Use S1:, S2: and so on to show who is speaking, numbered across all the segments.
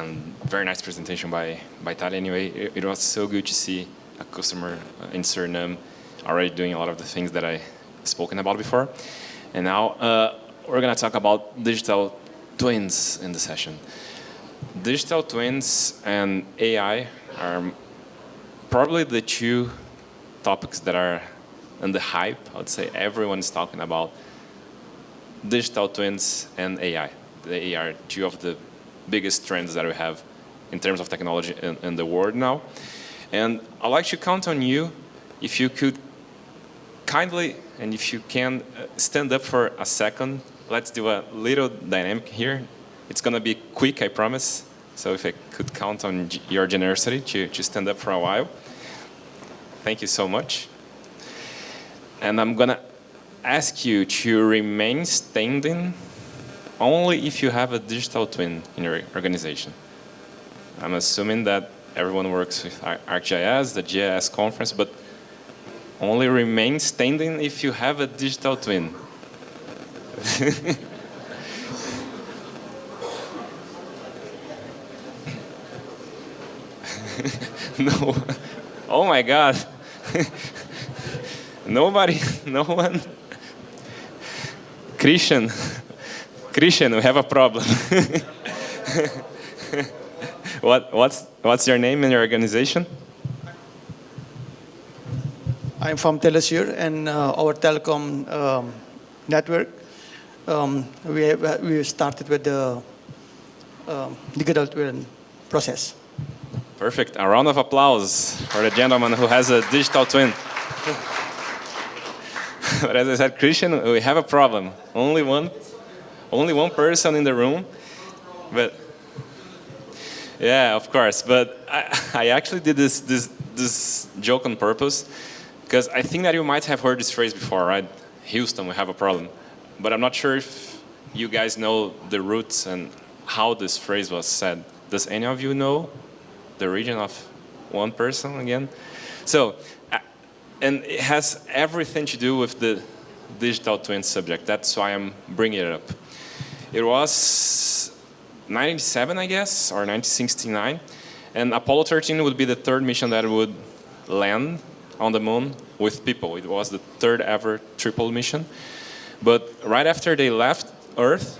S1: And very nice presentation by Tali anyway. It was so good to see a customer in Suriname already doing a lot of the things that I spoken about before. And now we're going to talk about digital twins in the session. Digital twins and AI are probably the two topics that are in the hype. I would say everyone's talking about digital twins and AI. They are two of the biggest trends that we have in terms of technology in the world now. And I'd like to count on you if you could kindly, and if you can, stand up for a second. Let's do a little dynamic here. It's going to be quick, I promise. So if I could count on your generosity to stand up for a while. Thank you so much. And I'm going to ask you to remain standing only if you have a digital twin in your organization. I'm assuming that everyone works with ArcGIS, the GIS conference, but only remain standing if you have a digital twin. No. Oh my God. Nobody, no one. Christian, we have a problem. What's your name and your organization?
S2: I'm from Telesur, and our telecom network, we started with the digital twin process.
S1: Perfect. A round of applause for the gentleman who has a digital twin. But as I said, Christian, we have a problem. Only one person in the room. But yeah, of course. But I actually did this joke on purpose because I think that you might have heard this phrase before, right? Houston, we have a problem. But I'm not sure if you guys know the roots and how this phrase was said. Does any of you know the origin of one person again? So, and it has everything to do with the digital twin subject. That's why I'm bringing it up. It was 1997, I guess, or 1969. And Apollo 13 would be the third mission that would land on the moon with people. It was the third ever triple mission. But right after they left Earth,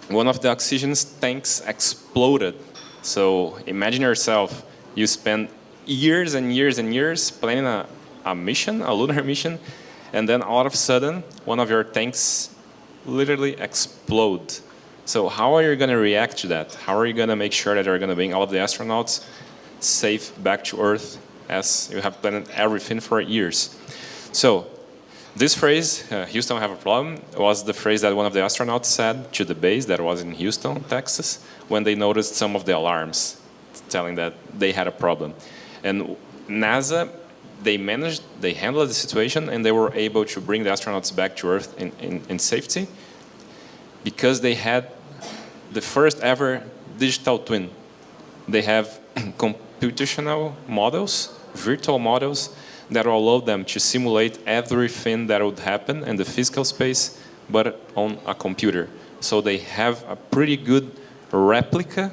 S1: one of the oxygen tanks exploded. So imagine yourself, you spend years and years and years planning a mission, a lunar mission, and then all of a sudden, one of your tanks literally explode. So how are you going to react to that? How are you going to make sure that you're going to bring all of the astronauts safe back to Earth as you have planned everything for years? So this phrase, Houston, we have a problem, was the phrase that one of the astronauts said to the base that was in Houston, Texas, when they noticed some of the alarms telling that they had a problem. And NASA, they handled the situation, and they were able to bring the astronauts back to Earth in safety because they had the first ever digital twin. They have computational models, virtual models, that will allow them to simulate everything that would happen in the physical space, but on a computer. So they have a pretty good replica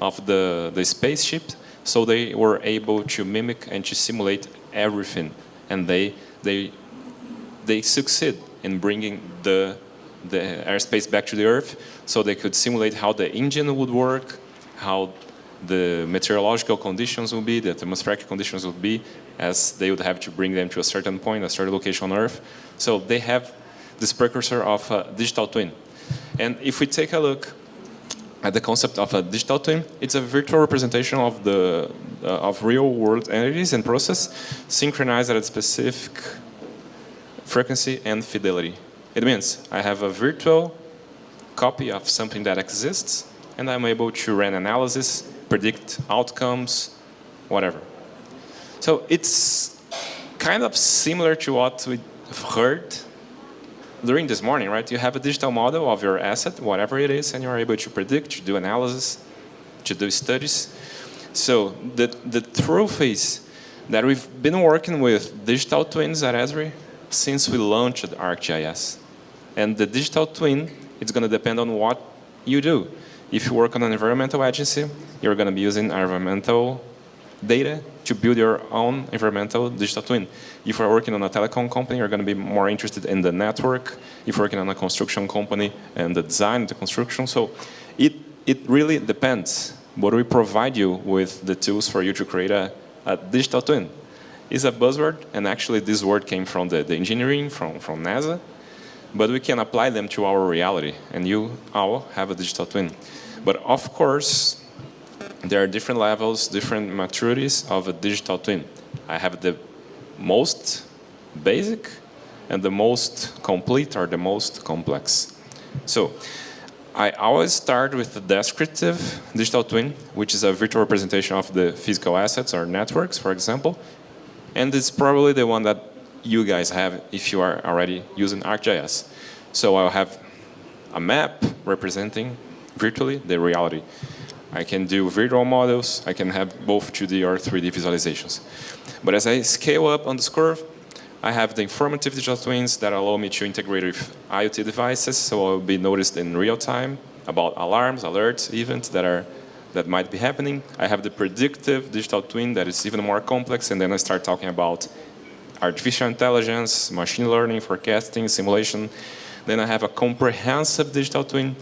S1: of the spaceship, so they were able to mimic and to simulate everything. And they succeed in bringing the airspace back to the Earth, so they could simulate how the engine would work, how the meteorological conditions would be, the atmospheric conditions would be, as they would have to bring them to a certain point, a certain location on Earth. So they have this precursor of a digital twin. And if we take a look at the concept of a digital twin, it's a virtual representation of of real-world entities and process synchronized at a specific frequency and fidelity. It means I have a virtual copy of something that exists, and I'm able to run analysis, predict outcomes, whatever. So it's kind of similar to what we've heard during this morning, right? You have a digital model of your asset, whatever it is, and you're able to predict, to do analysis, to do studies. So the truth is that we've been working with digital twins at Esri since we launched ArcGIS. And the digital twin, it's going to depend on what you do. If you work on an environmental agency, you're going to be using environmental data to build your own environmental digital twin. If you're working on a telecom company, you're going to be more interested in the network. If you're working on a construction company and the design, the construction. So it really depends. But we provide you with the tools for you to create a digital twin. It's a buzzword, and actually this word came from the engineering, from NASA. But we can apply them to our reality, and you all have a digital twin. But of course, there are different levels, different maturities of a digital twin. I have the most basic and the most complete or the most complex. So I always start with the descriptive digital twin, which is a virtual representation of the physical assets or networks, for example. And it's probably the one that you guys have if you are already using ArcGIS. So I'll have a map representing virtually the reality. I can do virtual models. I can have both 2D or 3D visualizations. But as I scale up on this curve, I have the informative digital twins that allow me to integrate with IoT devices, so I'll be noticed in real time about alarms, alerts, events that might be happening. I have the predictive digital twin that is even more complex, and then I start talking about artificial intelligence, machine learning, forecasting, simulation. Then I have a comprehensive digital twin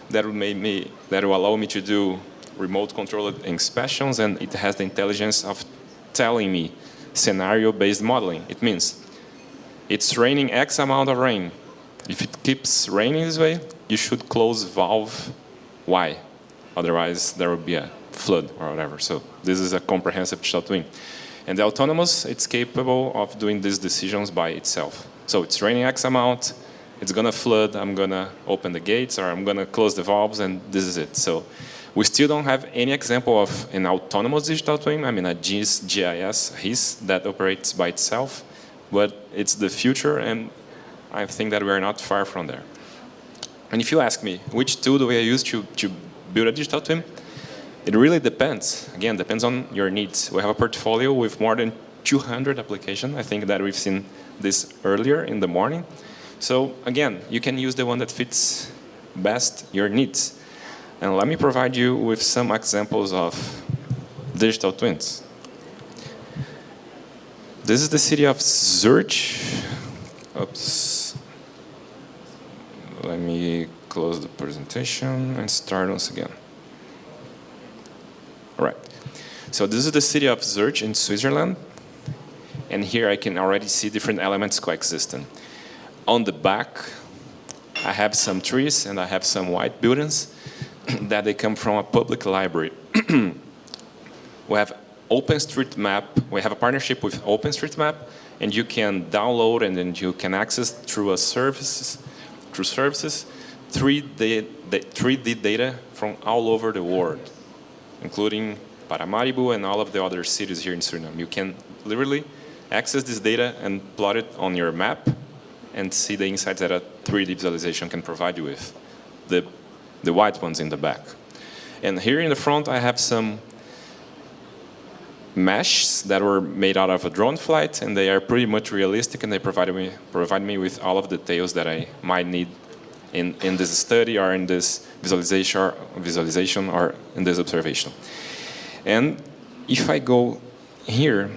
S1: that will allow me to do remote controlled inspections, and it has the intelligence of telling me scenario-based modeling. It means it's raining X amount of rain. If it keeps raining this way, you should close valve Y. Otherwise, there will be a flood or whatever. So this is a comprehensive digital twin. And the autonomous, it's capable of doing these decisions by itself. So it's raining X amount, it's going to flood, I'm going to open the gates, or I'm going to close the valves, and this is it. So we still don't have any example of an autonomous digital twin. I mean, a GIS that operates by itself. But it's the future, and I think that we are not far from there. And if you ask me, which tool do I use to build a digital twin? It really depends. Again, depends on your needs. We have a portfolio with more than 200 applications. I think that we've seen this earlier in the morning. So again, you can use the one that fits best your needs. And let me provide you with some examples of digital twins. This is the city of Zurich. Oops. Let me close the presentation and start once again. All right. So this is the city of Zurich in Switzerland. And here I can already see different elements coexisting. On the back, I have some trees and I have some white buildings that they come from a public library. We have OpenStreetMap. We have a partnership with OpenStreetMap, and you can download and then you can access through services 3D data from all over the world, including Paramaribo and all of the other cities here in Suriname. You can literally access this data and plot it on your map and see the insights that a 3D visualization can provide you with, the white ones in the back. And here in the front, I have some meshes that were made out of a drone flight, and they are pretty much realistic, and they provide me with all of the details that I might need in this study or in this visualization or in this observation. And if I go here,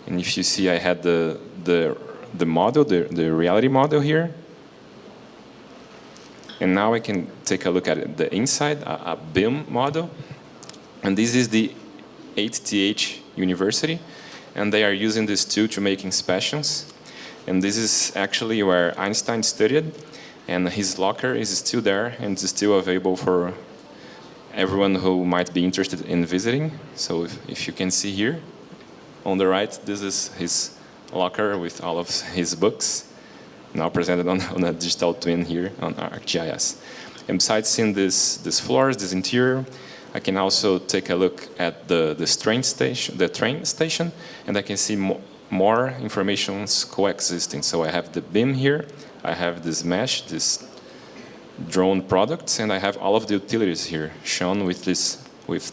S1: and if you see I had the model, the reality model here, and now I can take a look at the inside, a BIM model, and this is the 8th University, and they are using this tool to make inspections. And this is actually where Einstein studied, and his locker is still there and is still available for everyone who might be interested in visiting. So if you can see here on the right, this is his locker with all of his books, now presented on a digital twin here on ArcGIS. And besides seeing these floors, this interior, I can also take a look at the train station, and I can see more information coexisting. So I have the BIM here, I have this mesh, this drone products, and I have all of the utilities here shown with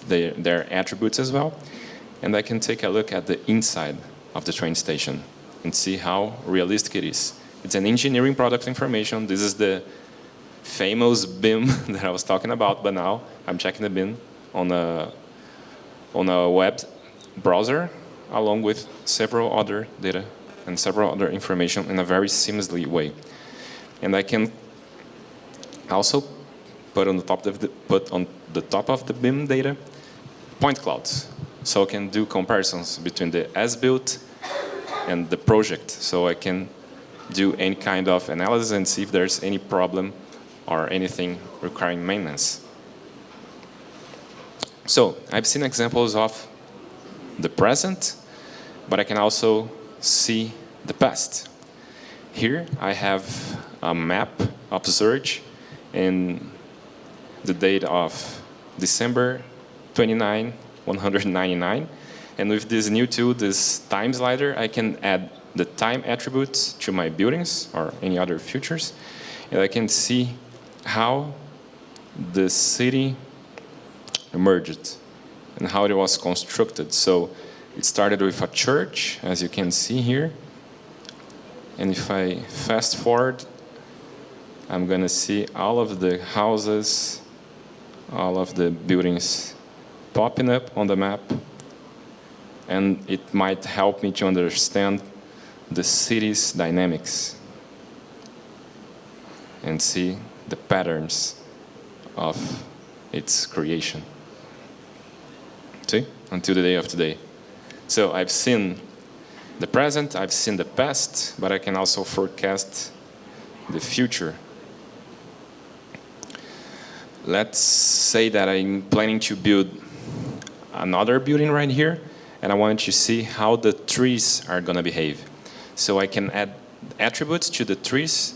S1: their attributes as well. And I can take a look at the inside of the train station and see how realistic it is. It's an engineering product information. This is the famous BIM that I was talking about, but now I'm checking the BIM on a web browser along with several other data and several other information in a very seamlessly way. And I can also put on the top of the BIM data point clouds. So I can do comparisons between the as-built and the project. So I can do any kind of analysis and see if there's any problem or anything requiring maintenance. So I've seen examples of the present, but I can also see the past. Here I have a map of Zurich in the date of December 29, 199. And with this new tool, this time slider, I can add the time attributes to my buildings or any other features. And I can see how the city emerged and how it was constructed. So it started with a church, as you can see here. And if I fast forward, I'm going to see all of the houses, all of the buildings popping up on the map. And it might help me to understand the city's dynamics and see the patterns of its creation. See? Until the day of today. So I've seen the present, I've seen the past, but I can also forecast the future. Let's say that I'm planning to build another building right here, and I want to see how the trees are going to behave. So I can add attributes to the trees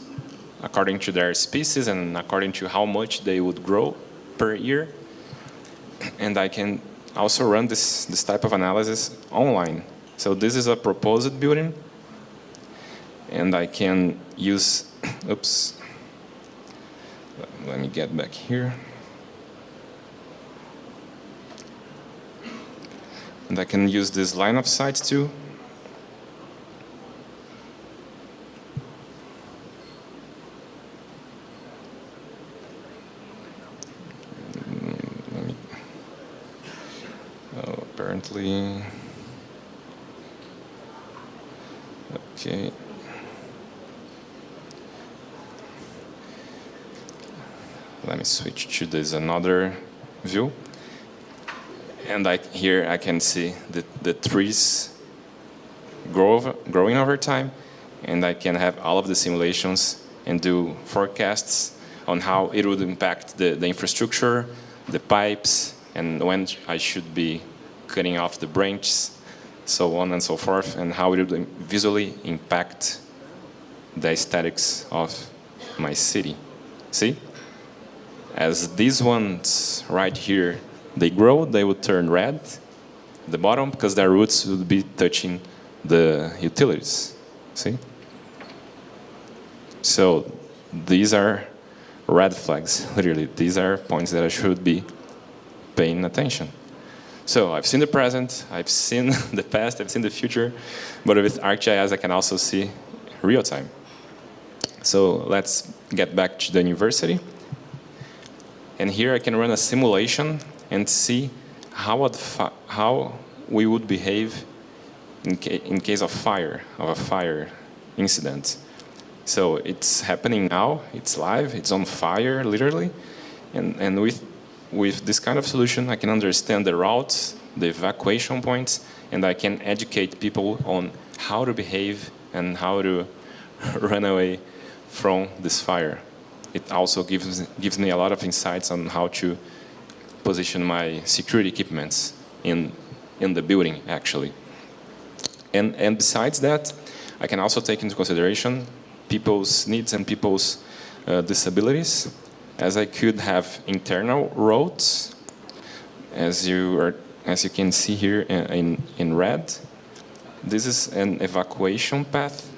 S1: according to their species and according to how much they would grow per year. And I can also run this type of analysis online. So this is a proposed building, and I can use, oops, let me get back here. And I can use this line of sight too. Apparently, okay. Let me switch to this another view. And here I can see the trees growing over time, and I can have all of the simulations and do forecasts on how it would impact the infrastructure, the pipes, and when I should be cutting off the branches, so on and so forth, and how it would visually impact the aesthetics of my city. See? As these ones right here, they grow, they would turn red at the bottom because their roots would be touching the utilities. See? So these are red flags, literally. These are points that I should be paying attention. So I've seen the present, I've seen the past, I've seen the future, but with ArcGIS I can also see real time. So let's get back to the university. And here I can run a simulation and see how we would behave in case of a fire incident. So it's happening now, it's live, it's on fire, literally. And with this kind of solution, I can understand the routes, the evacuation points, and I can educate people on how to behave and how to run away from this fire. It also gives me a lot of insights on how to position my security equipments in the building, actually. And besides that, I can also take into consideration people's needs and people's disabilities, as I could have internal roads, as you can see here in red. This is an evacuation path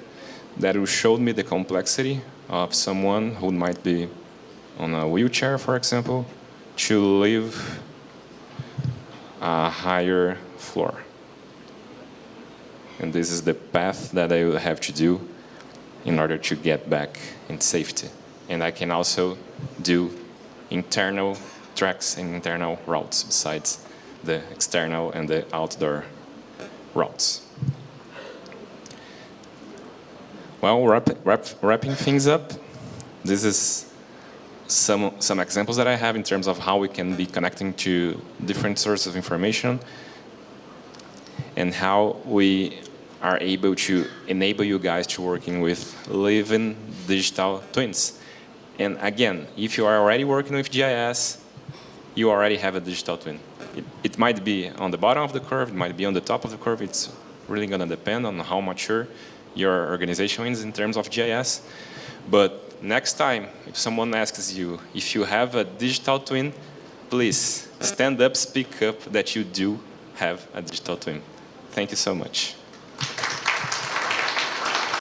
S1: that will show me the complexity of someone who might be on a wheelchair, for example, to leave a higher floor. And this is the path that I will have to do in order to get back in safety. And I can also do internal tracks and internal routes besides the external and the outdoor routes. Well, wrapping things up, this is some examples that I have in terms of how we can be connecting to different sources of information and how we are able to enable you guys to working with living digital twins. And again, if you are already working with GIS, you already have a digital twin. It might be on the bottom of the curve, it might be on the top of the curve. It's really going to depend on how mature your organization is in terms of GIS. But next time, if someone asks you if you have a digital twin, please stand up, speak up that you do have a digital twin. Thank you so much.